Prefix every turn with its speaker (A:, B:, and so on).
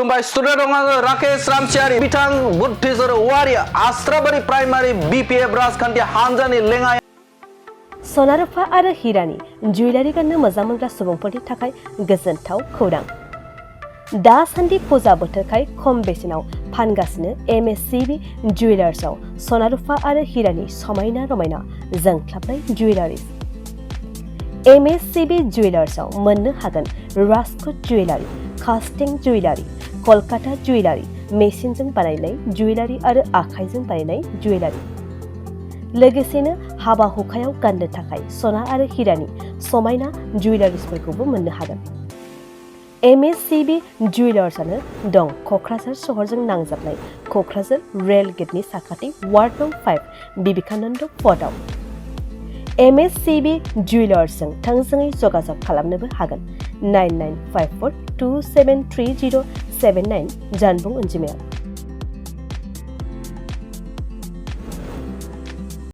A: खुलुमबाय स्टुडेन्ट दं आङो राकेश रामसियारि बिथां बुद्धिजर औवारि आस्राबारि प्राइमारि BPF राजखान्थि हानजानि लेङाइ
B: सनारुफा आरो हिरानि जुवेलारि गाननो मोजां मोनग्रा सुबुंफोरनि थाखाय गोजोनथाव खौरां। दासान्दि फुजा बोथोरखाय खम बेसेनाव फानगासिनो MSCB जुवेलार्सआव सनारुफा आरो हिरानि समायना रमायना जोंख्लाबनाय जुवेलारिज। MSCB जुवेलार्सआव मोननो हागोन Rajkot jewellery, कास्टिं jewellery, Kolkata jewellery, मेसिनजों बानायनाय जुवेलारि आरो आखाइजों बानायनाय जुवेलारि। लोगोसेनो हाबा हुखायाव गाननो थाखाय सना आरो हिरानि समायना जुवेलारिसफोरखौबो मोननो हागोन। MSCB जुवेलार्सआनो दं क'क्राझार सहरजों नांजाबनाय क'क्राझार रेल गेटनि साखाथि वार्ड नं 5 बिबेकानन्द पथआव। MSCB जुवेलार्सजों थोंजोङै जगाजग खालामनोबो हागोन 9954273079 जानबुं अनजिमायाव।